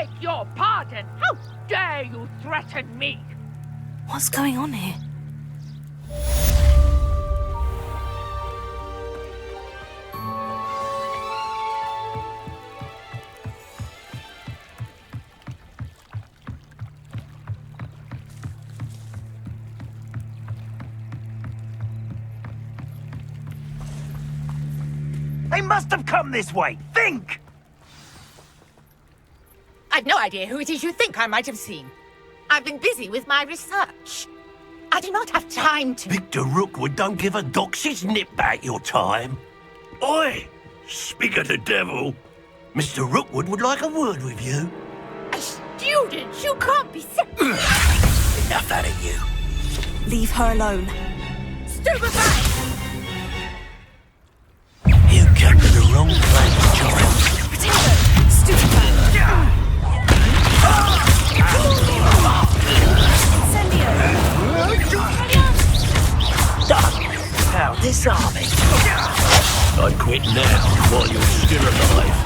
beg your pardon. How dare you threaten me? What's going on here? They must have come this way. Think! I've no idea who it is you think I might have seen. I've been busy with my research. I do not have time to... Victor Rookwood don't give a doxy's nip back your time. Oi! Speak of the devil. Mr. Rookwood would like a word with you. A student? You can't be sick. Enough out of you. Leave her alone. Stupefy! You came to the wrong place, child. Potato! Stupefy! Now disarm it. I'd quit now while you're still alive.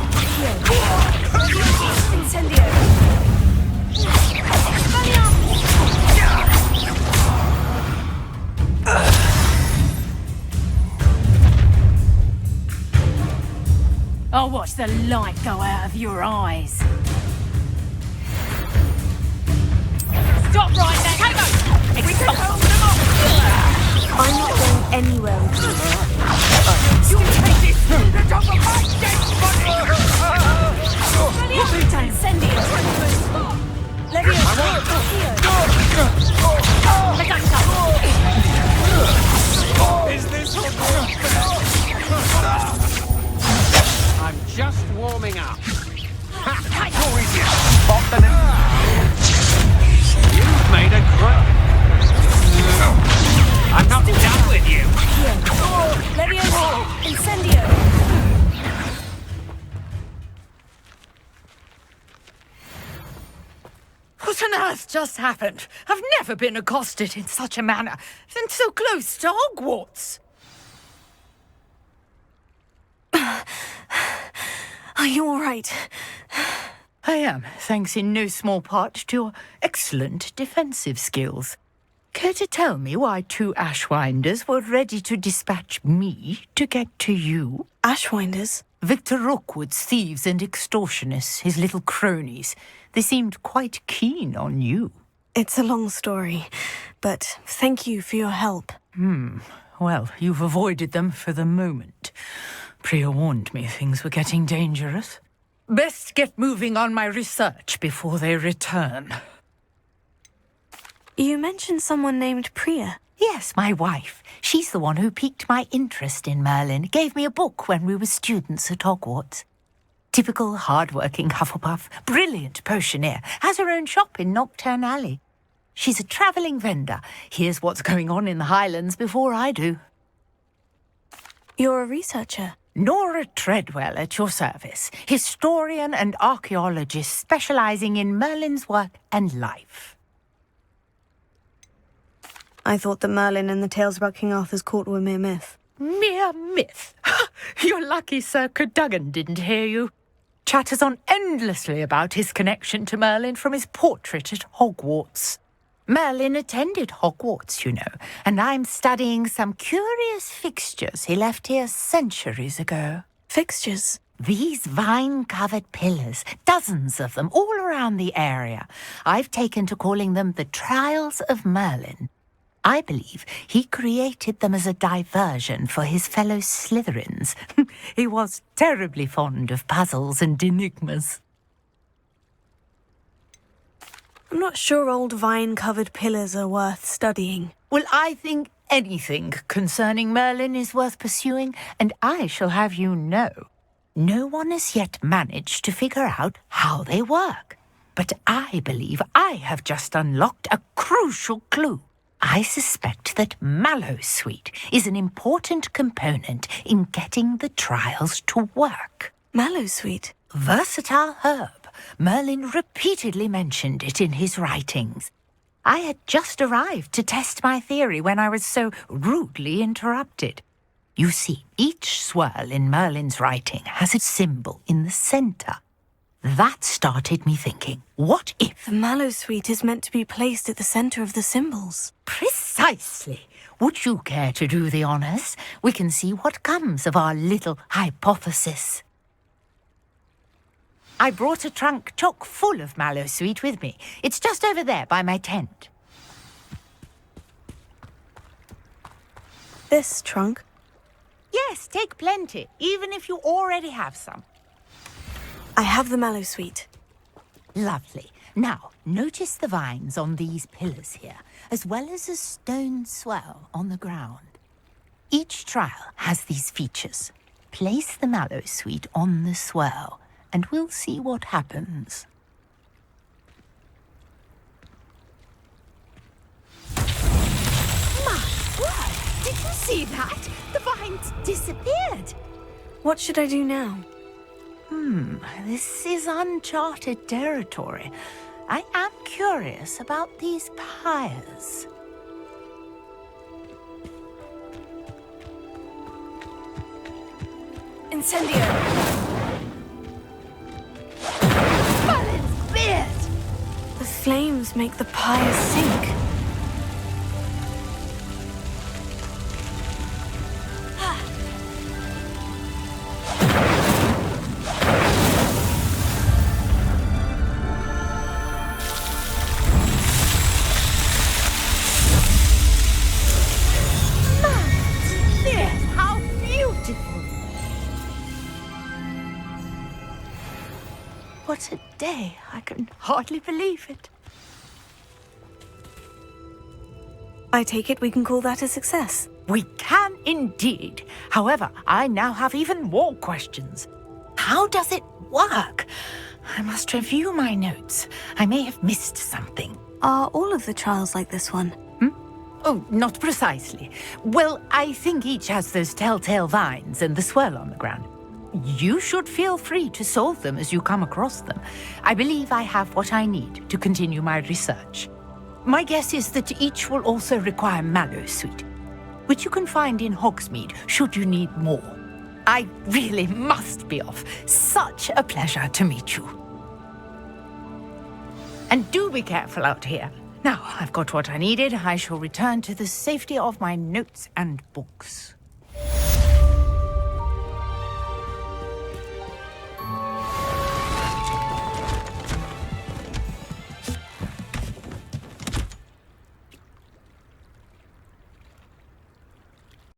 Incendio! I'll watch the light go out of your eyes. Stop right there! Tango! We can hold them off! I'm not going anywhere with you. You take this to the top of my dead body! Incendio! Leviosa! Is this... I'm just warming up. Who is it? Pop the You've made a great... I'm not done with you. Leviosa! Incendio! What on earth just happened? I've never been accosted in such a manner, and so close to Hogwarts. Are you all right? I am, thanks in no small part to your excellent defensive skills. Care to tell me why two Ashwinders were ready to dispatch me to get to you? Ashwinders? Victor Rookwood's thieves and extortionists, his little cronies. They seemed quite keen on you. It's a long story, but thank you for your help. Well, you've avoided them for the moment. Priya warned me things were getting dangerous. Best get moving on my research before they return. You mentioned someone named Priya. Yes, my wife. She's the one who piqued my interest in Merlin. Gave me a book when we were students at Hogwarts. Typical hard-working Hufflepuff, brilliant potioneer, has her own shop in Knockturn Alley. She's a travelling vendor. Hears what's going on in the Highlands before I do. You're a researcher. Nora Treadwell at your service, historian and archaeologist specialising in Merlin's work and life. I thought that Merlin and the tales about King Arthur's court were mere myth. Mere myth? You're lucky Sir Cadogan didn't hear you. Chatters on endlessly about his connection to Merlin from his portrait at Hogwarts. Merlin attended Hogwarts, you know, and I'm studying some curious fixtures he left here centuries ago. Fixtures? These vine-covered pillars, dozens of them, all around the area. I've taken to calling them the Trials of Merlin. I believe he created them as a diversion for his fellow Slytherins. He was terribly fond of puzzles and enigmas. I'm not sure old vine-covered pillars are worth studying. Well, I think anything concerning Merlin is worth pursuing, and I shall have you know, no one has yet managed to figure out how they work. But I believe I have just unlocked a crucial clue. I suspect that Mallowsweet is an important component in getting the trials to work. Mallowsweet? Versatile herb. Merlin repeatedly mentioned it in his writings. I had just arrived to test my theory when I was so rudely interrupted. You see, each swirl in Merlin's writing has a symbol in the centre. That started me thinking, what if? The mallow sweet is meant to be placed at the center of the symbols. Precisely. Would you care to do the honors? We can see what comes of our little hypothesis. I brought a trunk chock full of mallow sweet with me. It's just over there by my tent. This trunk? Yes, take plenty, even if you already have some. I have the mallow sweet. Lovely. Now, notice the vines on these pillars here, as well as a stone swell on the ground. Each trial has these features. Place the mallow sweet on the swell, and we'll see what happens. My word! Did you see that? The vines disappeared. What should I do now? This is uncharted territory. I am curious about these pyres. Incendio! Merlin's beard! The flames make the pyre sink. How beautiful! What a day! I can hardly believe it. I take it we can call that a success. We can indeed. However, I now have even more questions. How does it work? I must review my notes. I may have missed something. Are all of the trials like this one? Oh, not precisely. Well, I think each has those telltale vines and the swirl on the ground. You should feel free to solve them as you come across them. I believe I have what I need to continue my research. My guess is that each will also require mallow sweet, which you can find in Hogsmeade should you need more. I really must be off. Such a pleasure to meet you. And do be careful out here. Now, I've got what I needed. I shall return to the safety of my notes and books.